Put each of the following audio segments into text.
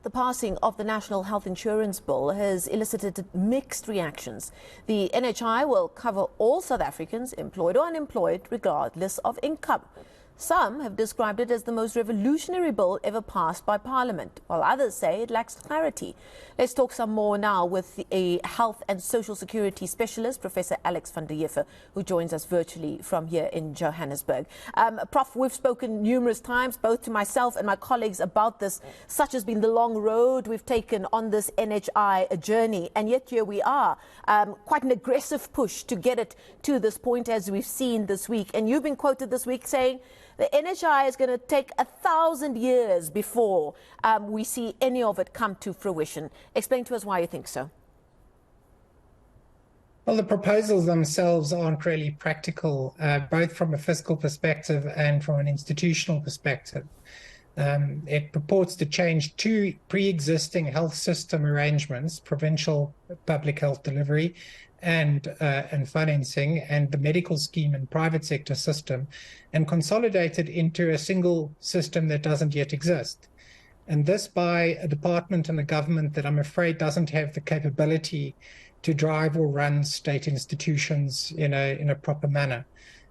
The passing of the National Health Insurance Bill has elicited mixed reactions. The NHI will cover all South Africans, employed or unemployed, regardless of income. Some have described it as the most revolutionary bill ever passed by Parliament, while others say it lacks clarity. Let's talk some more now with a health and social security specialist, Professor Alex van der Heever, who joins us virtually from here in Johannesburg. Prof, we've spoken numerous times, both to myself and my colleagues, about this. Such has been the long road we've taken on this NHI journey, and yet here we are. Quite an aggressive push to get it to this point, as we've seen this week. And you've been quoted this week saying the NHI is going to take 1,000 years before we see any of it come to fruition. Explain to us why you think so. Well, the proposals themselves aren't really practical, both from a fiscal perspective and from an institutional perspective. It purports to change two pre-existing health system arrangements, provincial public health delivery and financing, and the medical scheme and private sector system, and consolidate it into a single system that doesn't yet exist. And this by a department and a government that I'm afraid doesn't have the capability to drive or run state institutions in a proper manner.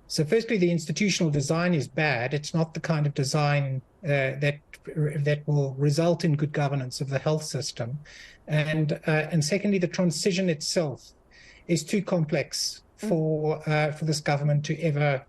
So firstly, the institutional design is bad. It's not the kind of design that will result in good governance of the health system. And secondly, the transition itself is too complex for this government to ever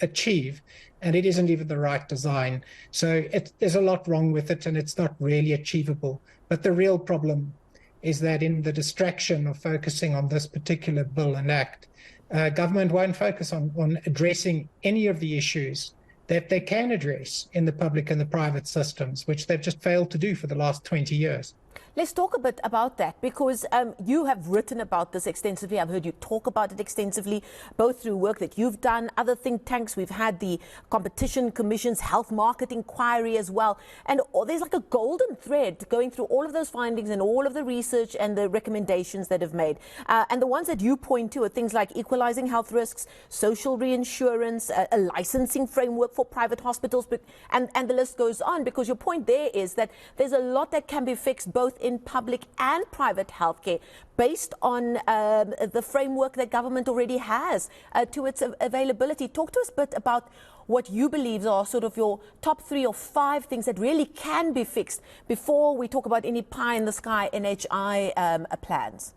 achieve, and it isn't even the right design. So there's a lot wrong with it, and it's not really achievable. But the real problem is that in the distraction of focusing on this particular bill and act, government won't focus on addressing any of the issues that they can address in the public and the private systems, which they've just failed to do for the last 20 years. Let's talk a bit about that, because you have written about this extensively. I've heard you talk about it extensively, both through work that you've done, other think tanks. We've had the Competition Commission's health market inquiry as well. And there's like a golden thread going through all of those findings and all of the research and the recommendations that have made. And the ones that you point to are things like equalizing health risks, social reinsurance, a licensing framework for private hospitals, and the list goes on, because your point there is that there's a lot that can be fixed both in public and private healthcare based on the framework that government already has to its availability. Talk to us a bit about what you believe are sort of your top 3 or 5 things that really can be fixed before we talk about any pie-in-the-sky NHI plans.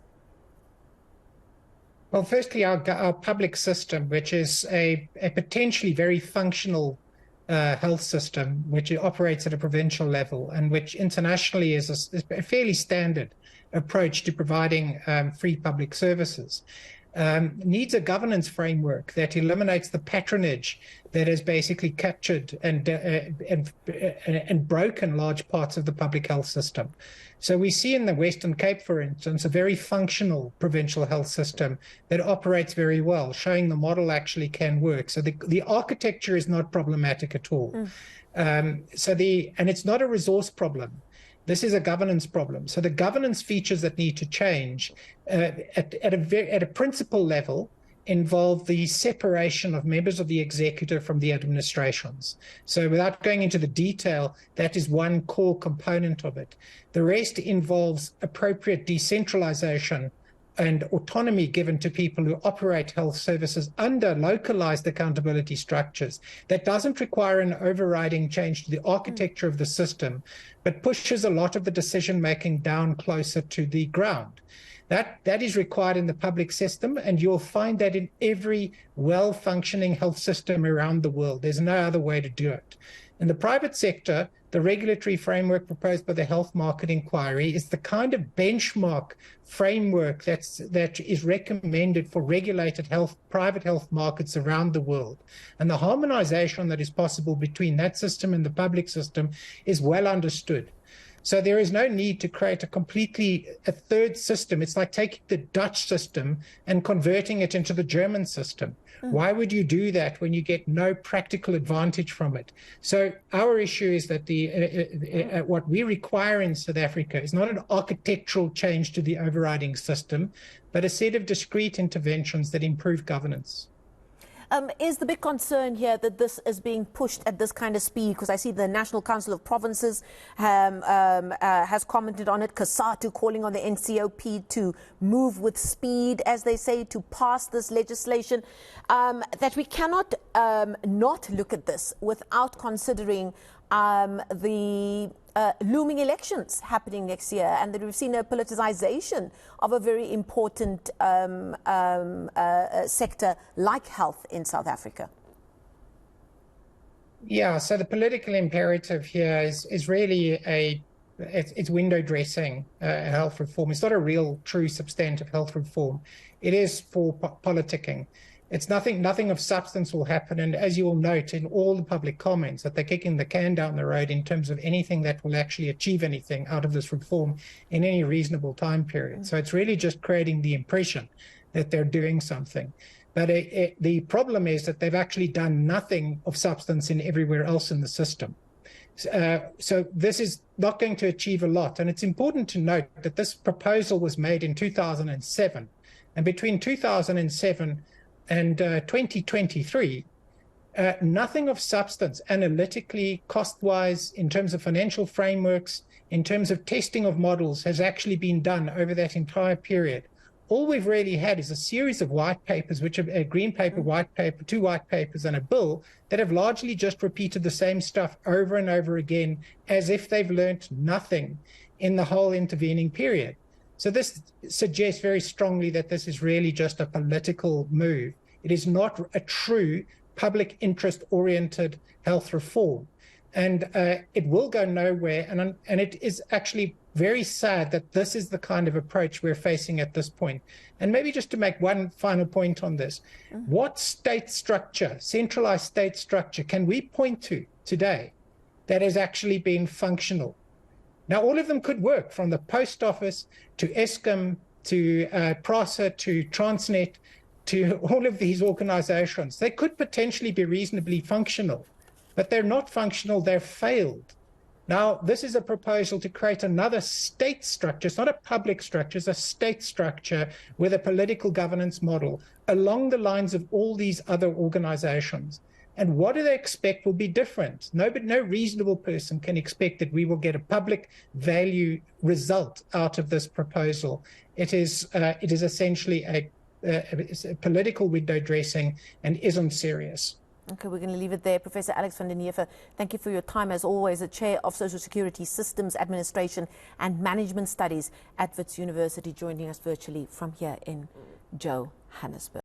Well, firstly, our public system, which is a potentially very functional health system, which operates at a provincial level and which internationally is a fairly standard approach to providing free public services, needs a governance framework that eliminates the patronage that has basically captured and broken large parts of the public health system. So we see in the Western Cape, for instance, a very functional provincial health system that operates very well, showing the model actually can work. So the architecture is not problematic at all. And it's not a resource problem. This is a governance problem. So the governance features that need to change at a principal level involve the separation of members of the executive from the administrations. So without going into the detail, that is one core component of it. The rest involves appropriate decentralization and autonomy given to people who operate health services under localized accountability structures. That doesn't require an overriding change to the architecture of the system, but pushes a lot of the decision-making down closer to the ground. That is required in the public system, and you'll find that in every well-functioning health system around the world. There's no other way to do it. In the private sector, the regulatory framework proposed by the health market inquiry is the kind of benchmark framework that is recommended for regulated private health markets around the world. And the harmonization that is possible between that system and the public system is well understood. So there is no need to create a third system. It's like taking the Dutch system and converting it into the German system. Why would you do that when you get no practical advantage from it? So our issue is that what we require in South Africa is not an architectural change to the overriding system, but a set of discrete interventions that improve governance. is the big concern here that this is being pushed at this kind of speed? Because I see the National Council of Provinces has commented on it, COSATU calling on the NCOP to move with speed, as they say, to pass this legislation, that we cannot not look at this without considering the looming elections happening next year, and that we've seen a politicization of a very important sector like health in South Africa. Yeah, so the political imperative here is really it's window dressing health reform. It's not a real, true, substantive health reform. It is for politicking. It's nothing of substance will happen. And as you will note in all the public comments, that they're kicking the can down the road in terms of anything that will actually achieve anything out of this reform in any reasonable time period. So it's really just creating the impression that they're doing something. But the problem is that they've actually done nothing of substance in everywhere else in the system. So this is not going to achieve a lot. And it's important to note that this proposal was made in 2007. And between 2007 and 2023, nothing of substance analytically, cost-wise, in terms of financial frameworks, in terms of testing of models, has actually been done over that entire period. All we've really had is a series of white papers, which are a green paper, white paper, 2 white papers, and a bill that have largely just repeated the same stuff over and over again, as if they've learnt nothing in the whole intervening period. So this suggests very strongly that this is really just a political move. It is not a true public interest-oriented health reform. And it will go nowhere. And it is actually very sad that this is the kind of approach we're facing at this point. And maybe just to make one final point on this, what state structure, centralized state structure, can we point to today that has actually been functional? Now, all of them could work, from the post office to Eskom to PRASA to Transnet to all of these organizations. They could potentially be reasonably functional, but they're not functional, they've failed. Now, this is a proposal to create another state structure. It's not a public structure, it's a state structure with a political governance model along the lines of all these other organizations. And what do they expect will be different? No reasonable person can expect that we will get a public value result out of this proposal. It is essentially a political window dressing and isn't serious. Okay, we're going to leave it there. Professor Alex van den Heever, thank you for your time as always, the Chair of Social Security Systems Administration and Management Studies at Wits University, joining us virtually from here in Johannesburg.